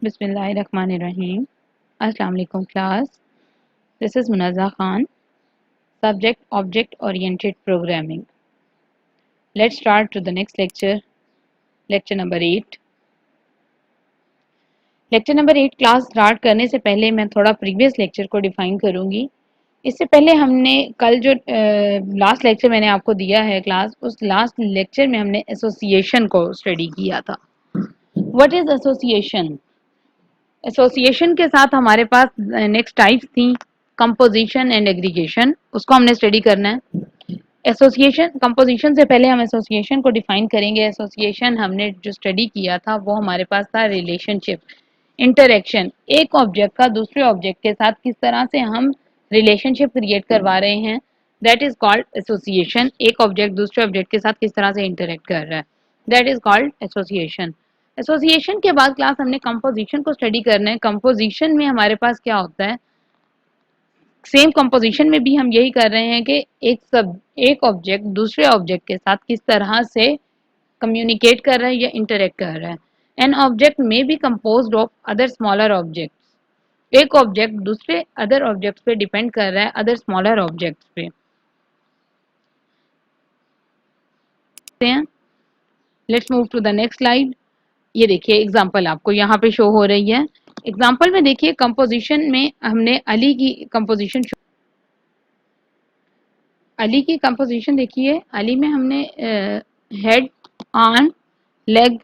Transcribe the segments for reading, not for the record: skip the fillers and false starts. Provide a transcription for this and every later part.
Bismillahirrahmanirrahim. Assalamu alaikum class. This is Munazza Khan. Subject Object Oriented Programming. Let's start to the next lecture. Lecture number 8. Lecture number 8 class start करने से पहले मैं थोड़ा previous lecture को define करूंगी. इससे पहले हमने कल जो लास्ट लेक्चर मैंने आपको दिया है क्लास, उस लास्ट लेक्चर में हमने एसोसिएशन को स्टडी किया था. What is association? एसोसिएशन के साथ हमारे पास नेक्स्ट टाइप्स थी कंपोजिशन एंड एग्रीगेशन. उसको हमने स्टडी करना है. एसोसिएशन कंपोजिशन से पहले हम एसोसिएशन को डिफाइन करेंगे. एसोसिएशन हमने जो स्टडी किया था वो हमारे पास था रिलेशनशिप, इंटरेक्शन. एक ऑब्जेक्ट का दूसरे ऑब्जेक्ट के साथ किस तरह से हम रिलेशनशिप क्रिएट करवा रहे हैं, दैट इज कॉल्ड एसोसिएशन. एक ऑब्जेक्ट दूसरे ऑब्जेक्ट के साथ किस तरह से इंटरेक्ट कर रहा है, that is called association. Association के बाद क्लास हमने कंपोजिशन को स्टडी करना है. कंपोजिशन में हमारे पास क्या होता है, सेम कंपोजिशन में भी हम यही कर रहे हैं कि एक ऑब्जेक्ट दूसरे ऑब्जेक्ट के साथ किस तरह से कम्युनिकेट कर रहा है या इंटरेक्ट कर रहा है. An object may be composed of other smaller objects. एक ऑब्जेक्ट दूसरे अदर ऑब्जेक्ट्स पे डिपेंड कर रहा है, अदर स्मॉलर ऑब्जेक्ट्स पे. Let's move to the next slide. ये देखिए एग्जांपल आपको यहाँ पे शो हो रही है. एग्जांपल में देखिए कंपोजिशन में हमने अली की कंपोजिशन देखिए. अली में हमने हेड, आर्म, लेग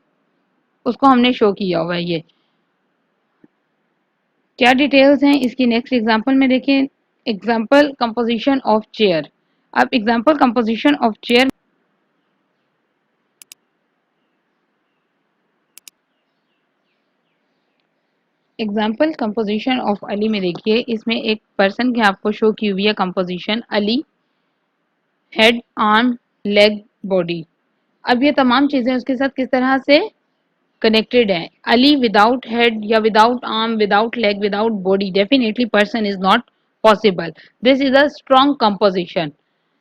उसको हमने शो किया हुआ है. ये क्या डिटेल्स हैं इसकी नेक्स्ट एग्जांपल में देखिए. Example composition of chair. अब example composition of chair, example composition of अली में देखिए. इसमें एक पर्सन की आपको शो की हुई है composition. Ali, head, arm, leg, body. अब ये तमाम चीजें उसके साथ किस तरह से कनेक्टेड है. अली विदाउट हेड या without arm, without leg, without body, definitely person is not possible. This is a strong composition.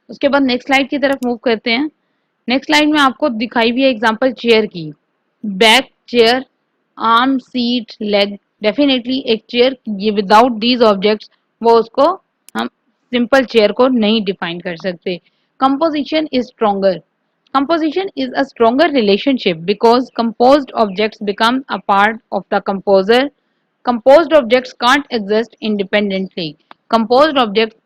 उसके बाद नेक्स्ट स्लाइड की तरफ मूव करते हैं. नेक्स्ट स्लाइड में आपको दिखाई हुई है एग्जांपल चेयर की. Back chair, arm, seat, leg. Definitely एक चेयर ये विदाउट दीज ऑब्जेक्ट्स वो उसको हम सिंपल चेयर को नहीं डिफाइन कर सकते. Composition is stronger. Composition is a stronger relationship because composed objects become a part of the composer. Composed objects can't exist independently. Composed objects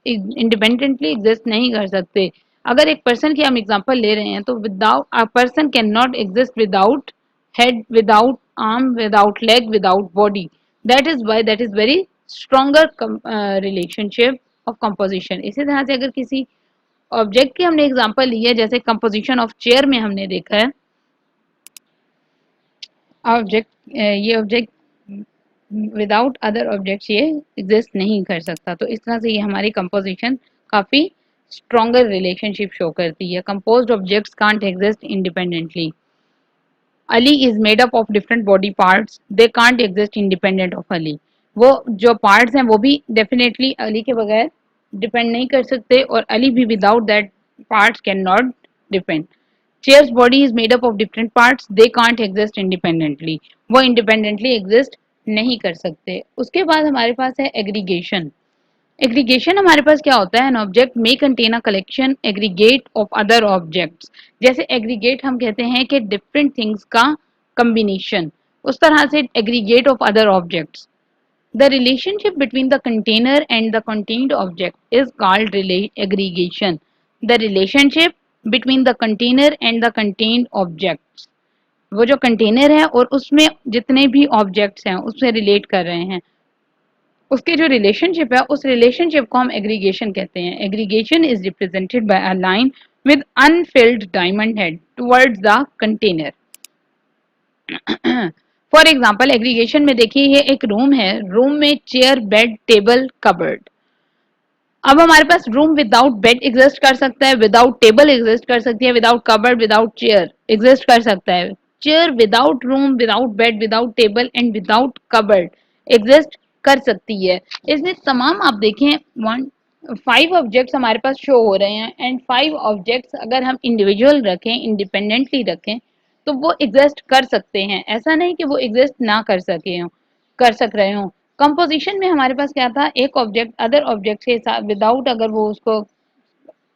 independently exist नहीं कर सकते. अगर एक person की हम example ले रहे हैं तो without a person cannot exist without head, without arm, without leg, without body. That is why that is very stronger relationship of composition. इसी तरह से अगर किसी ऑब्जेक्ट की हमने एग्जांपल ली है, जैसे कंपोजिशन ऑफ चेयर में हमने देखा है ये ऑब्जेक्ट विदाउट अदर ऑब्जेक्ट्स ये एग्जिस्ट नहीं कर सकता. तो इस तरह से ये हमारी कंपोजिशन काफी स्ट्रॉन्गर रिलेशनशिप शो करती है. Composed objects can't exist independently. Ali is made up of different body parts, they can't exist independent of Ali. वो जो पार्ट्स हैं वो भी डेफिनेटली अली के बगैर डिपेंड नहीं कर सकते और अली भी without that parts can not depend. Chairs body is made up of different parts, they can't exist independently. वो इंडिपेंडेंटली एग्जिस्ट नहीं कर सकते. उसके बाद हमारे पास है एग्रीगेशन. एग्रीगेशन हमारे पास क्या होता है, an object may contain a collection aggregate of other objects. जैसे एग्रीगेट हम कहते हैं कि डिफरेंट थिंग्स का कम्बिनेशन, उस तरह से aggregate of other objects. The relationship between the container and the contained object is called aggregation. The relationship between the container and the contained objects, वो जो कंटेनर है और उसमें जितने भी ऑब्जेक्ट्स हैं उससे रिलेट कर रहे हैं, उसके जो रिलेशनशिप है उस रिलेशनशिप को हम एग्रीगेशन कहते हैं. Aggregation is represented by a line with Anfield diamond head towards the container. For example aggregation में देखिए ये एक रूम है. रूम में चेयर, बेड, टेबल, कबर्ड. अब हमारे पास रूम विदाउट बेड एग्जिस्ट कर सकता है, विदाउट टेबल एग्जिस्ट कर सकती है, without cupboard, without chair exist कर सकता है. Chair without room, without bed, without table and without cupboard exist कर सकती है. इसमें तमाम आप देखें 5 ऑब्जेक्ट्स हमारे पास शो हो रहे हैं एंड 5 ऑब्जेक्ट्स अगर हम इंडिविजुअल रखें, इंडिपेंडेंटली रखें तो वो एग्जिस्ट कर सकते हैं. ऐसा नहीं कि वो एग्जिस्ट ना कर सके हों. कर सक रहे हो। कंपोजिशन में हमारे पास क्या था, एक ऑब्जेक्ट अदर ऑब्जेक्ट के साथ विदाउट अगर वो उसको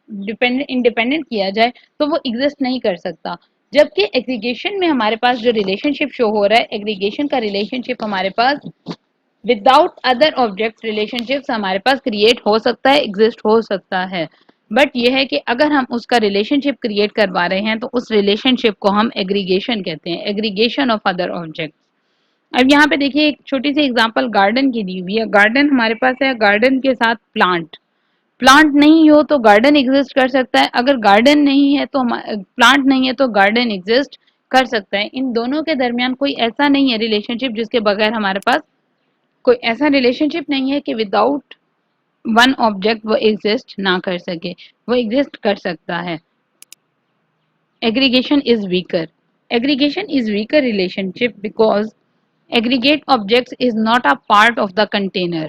डिपेंडेंट इंडिपेंडेंट किया जाए तो वो एग्जिस्ट नहीं कर सकता। जबकि एग्रीगेशन में हमारे पास जो रिलेशनशिप शो हो रहा है, एग्रीगेशन का रिलेशनशिप हमारे पास विदाउट अदर ऑब्जेक्ट रिलेशनशिप्स हमारे पास क्रिएट हो सकता है, एग्जिस्ट हो सकता है। बट यह है कि अगर हम उसका रिलेशनशिप क्रिएट करवा रहे हैं तो उस रिलेशनशिप को हम एग्रीगेशन कहते हैं, एग्रीगेशन ऑफ अदर ऑब्जेक्ट। अब यहाँ पे देखिए एक छोटी सी एग्जांपल गार्डन की दी हुई है। गार्डन हमारे पास है, गार्डन के साथ प्लांट। प्लांट नहीं हो तो गार्डन एग्जिस्ट कर सकता है, अगर गार्डन नहीं है तो प्लांट नहीं है तो गार्डन एग्जिस्ट कर सकता है। इन दोनों के दरमियान कोई ऐसा नहीं है रिलेशनशिप जिसके बगैर हमारे पास कोई ऐसा रिलेशनशिप नहीं है कि विदाउट वन ऑब्जेक्ट वो एग्जिस्ट ना कर सके, वो एग्जिस्ट कर सकता है। Aggregation is weaker. Aggregation is weaker relationship because aggregate objects is not a part of the container.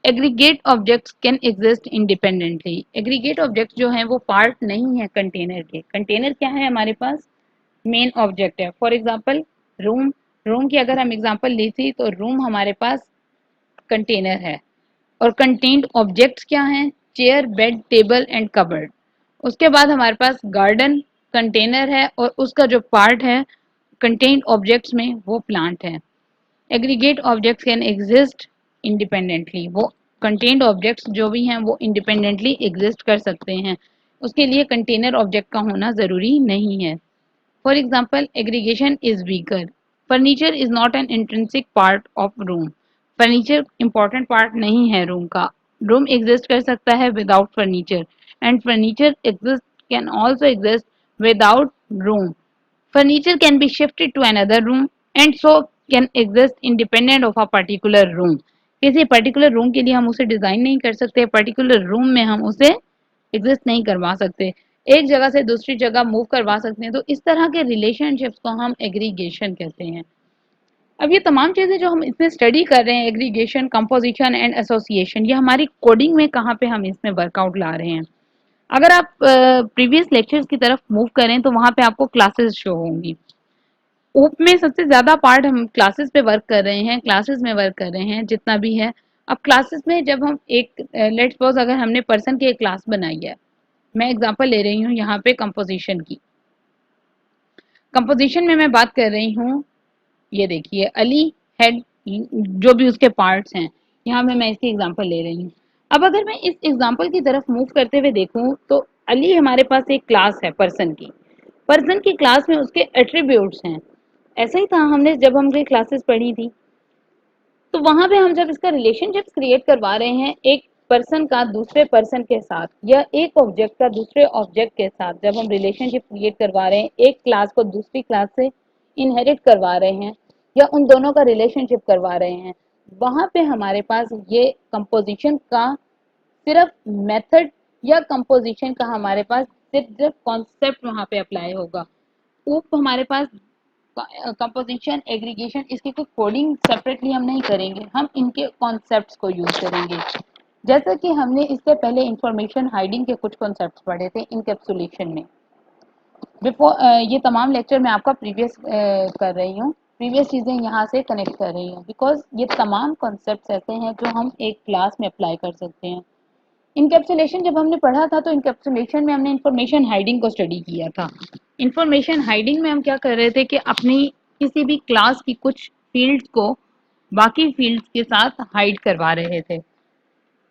Aggregate objects can exist independently. Aggregate objects जो हैं वो part नहीं है कंटेनर के। कंटेनर क्या है हमारे पास, मेन ऑब्जेक्ट है। फॉर एग्जांपल रूम, रूम की अगर हम एग्जांपल ली थी तो रूम हमारे पास कंटेनर है। और कंटेन्ड ऑब्जेक्ट्स क्या हैं, chair, bed, table and cupboard. उसके बाद हमारे पास गार्डन कंटेनर है और उसका जो पार्ट है कंटेन्ड ऑब्जेक्ट्स में वो प्लांट है। Aggregate objects can exist independently. वो कंटेन्ड ऑब्जेक्ट्स जो भी हैं वो इंडिपेंडेंटली एग्जिस्ट कर सकते हैं, उसके लिए कंटेनर ऑब्जेक्ट का होना ज़रूरी नहीं है। For example aggregation is weaker. Furniture is not an intrinsic part of room. Furniture important part नहीं है रूम का। रूम एग्जिस्ट कर सकता है without furniture and furniture exist can also exist without room. Furniture can be shifted to another room and so can exist independent of a particular room. किसी particular room के लिए हम उसे design नहीं कर सकते, पर्टिकुलर रूम में हम उसे एग्जिस्ट नहीं करवा सकते, एक जगह से दूसरी जगह मूव करवा सकते हैं। तो इस तरह के रिलेशनशिप्स को हम एग्रीगेशन कहते हैं। अब ये तमाम चीज़ें जो हम इसमें स्टडी कर रहे हैं, एग्रीगेशन, कंपोजिशन एंड एसोसिएशन, ये हमारी कोडिंग में कहाँ पे हम इसमें वर्कआउट ला रहे हैं। अगर आप प्रीवियस लेक्चर्स की तरफ मूव करें तो वहाँ पे आपको क्लासेस शो होंगी। ऊप में सबसे ज़्यादा पार्ट हम क्लासेस पे वर्क कर रहे हैं, क्लासेस में वर्क कर रहे हैं जितना भी है। अब क्लासेस में जब हम एक लेट्स सपोज अगर हमने पर्सन की एक क्लास बनाई है, मैं एग्जांपल ले रही हूँ यहाँ पे कंपोजिशन की। कंपोजिशन में मैं बात कर रही हूँ, ये देखिए अली हेड, जो भी उसके पार्ट्स हैं, यहाँ पे मैं इसकी एग्जांपल ले रही हूँ। अब अगर मैं इस एग्जांपल की तरफ मूव करते हुए देखूँ तो अली हमारे पास एक क्लास है पर्सन की। पर्सन की क्लास में उसके एट्रीब्यूट्स हैं। ऐसा ही था हमने जब हमने क्लासेस पढ़ी थी, तो वहां पे हम जब इसका रिलेशनशिप क्रिएट करवा रहे हैं एक पर्सन का दूसरे पर्सन के साथ या एक ऑब्जेक्ट का दूसरे ऑब्जेक्ट के साथ, जब हम रिलेशनशिप क्रिएट करवा रहे हैं, एक क्लास को दूसरी क्लास से इनहेरिट करवा रहे हैं या उन दोनों का रिलेशनशिप करवा रहे हैं, वहां पे हमारे पास ये कंपोजिशन का सिर्फ मेथड या कंपोजिशन का हमारे पास सिर्फ कॉन्सेप्ट वहां पे अप्लाई होगा। ऊप हमारे पास कंपोजिशन, एग्रीगेशन, इसकी कोई कोडिंग सेपरेटली हम नहीं करेंगे, हम इनके कॉन्सेप्ट्स को यूज करेंगे। जैसा कि हमने इससे पहले इंफॉर्मेशन हाइडिंग के कुछ कॉन्सेप्ट्स पढ़े थे इनकैप्सुलेशन में। बिफोर ये तमाम लेक्चर मैं आपका प्रीवियस कर रही हूँ, प्रीवियस चीज़ें यहाँ से कनेक्ट कर रही हूँ बिकॉज ये तमाम कॉन्सेप्ट्स ऐसे हैं जो हम एक क्लास में अप्लाई कर सकते हैं। इनकैप्सुलेशन जब हमने पढ़ा था तो इनकैप्सुलेशन में हमने इंफॉर्मेशन हाइडिंग को स्टडी किया था। इंफॉर्मेशन हाइडिंग में हम क्या कर रहे थे कि अपनी किसी भी क्लास की कुछ फील्ड्स को बाकी फील्ड्स के साथ हाइड करवा रहे थे।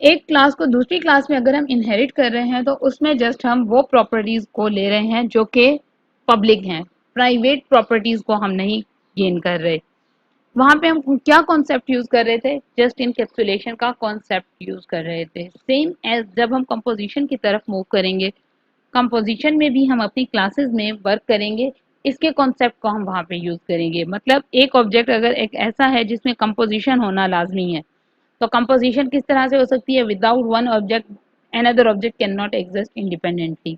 एक क्लास को दूसरी क्लास में अगर हम इनहेरिट कर रहे हैं तो उसमें जस्ट हम वो प्रॉपर्टीज को ले रहे हैं जो कि पब्लिक हैं, प्राइवेट प्रॉपर्टीज को हम नहीं गेन कर रहे। वहां पे हम क्या कॉन्सेप्ट यूज कर रहे थे, जस्ट इनकैप्सुलेशन का कॉन्सेप्ट यूज कर रहे थे। सेम एज जब हम कंपोजिशन की तरफ मूव करेंगे, कंपोजिशन में भी हम अपनी क्लासेस में वर्क करेंगे, इसके कॉन्सेप्ट को हम वहां पे यूज करेंगे। मतलब एक ऑब्जेक्ट अगर एक ऐसा है जिसमें कंपोजिशन होना लाजमी है, तो कंपोजिशन किस तरह से हो सकती है, without one object another object can not exist independently.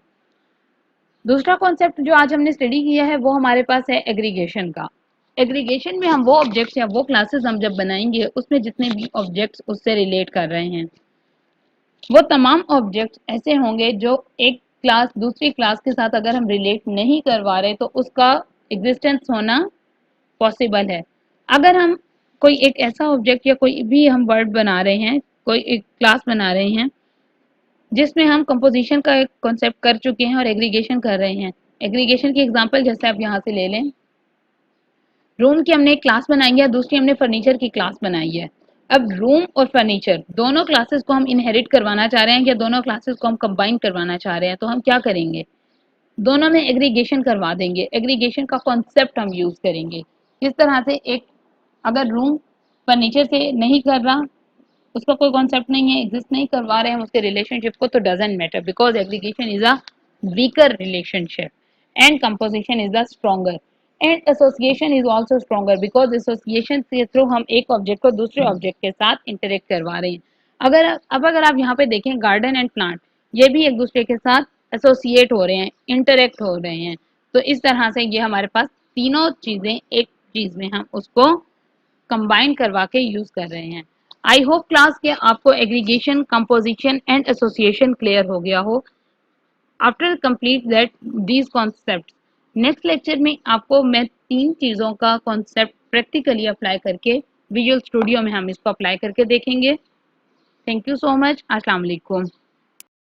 दूसरा कॉन्सेप्ट जो आज हमने स्टडी किया है वो हमारे पास है एग्रीगेशन का। एग्रीगेशन में हम वो ऑब्जेक्ट्स या वो क्लासेस हम जब बनाएंगे उसमें जितने भी ऑब्जेक्ट्स उससे रिलेट कर रहे हैं वो तमाम ऑब्जेक्ट्स ऐसे होंगे जो एक क्लास दूसरी क्लास के साथ अगर हम रिलेट नहीं करवा रहे तो उसका एग्जिस्टेंस होना पॉसिबल है। अगर हम कोई एक ऐसा ऑब्जेक्ट या कोई भी हम वर्ड बना रहे हैं, कोई एक क्लास बना रहे हैं जिसमें हम कंपोजिशन का एक कॉन्सेप्ट कर चुके हैं और एग्रीगेशन कर रहे हैं। एग्रीगेशन की एग्जांपल जैसे आप यहाँ से ले लें, रूम की हमने एक क्लास बनाई है, दूसरी हमने फर्नीचर की क्लास बनाई है। अब रूम और फर्नीचर दोनों क्लासेस को हम इनहेरिट करवाना चाह रहे हैं या दोनों क्लासेस को हम कंबाइन करवाना चाह रहे हैं, तो हम क्या करेंगे, दोनों में एग्रीगेशन करवा देंगे। एग्रीगेशन का कॉन्सेप्ट हम यूज करेंगे। किस तरह से, एक अगर रूम फर्नीचर से नहीं कर रहा, उसका कोई कॉन्सेप्ट नहीं है, एग्जिस्ट नहीं करवा रहे हैं उसके रिलेशनशिप को, तो doesn't matter because aggregation is a weaker relationship and composition is the stronger and association is also stronger because association के थ्रू हम एक ऑब्जेक्ट को दूसरे ऑब्जेक्ट के साथ इंटरेक्ट करवा रहे हैं। अगर आप यहाँ पे देखें, गार्डन एंड प्लांट ये भी एक दूसरे के साथ एसोसिएट हो रहे हैं, इंटरेक्ट हो रहे हैं। तो इस तरह से ये हमारे पास तीनों चीजें एक चीज में हम उसको कंबाइन करवा के यूज कर रहे हैं। आई होप क्लास के आपको aggregation, composition and association clear हो गया हो। After complete that these concept, next lecture में आपको मैं तीन चीजों का कॉन्सेप्ट प्रैक्टिकली अप्लाई करके, विजुअल स्टूडियो में हम इसको अप्लाई करके देखेंगे। Thank you so much. अस्सलाम वालेकुम।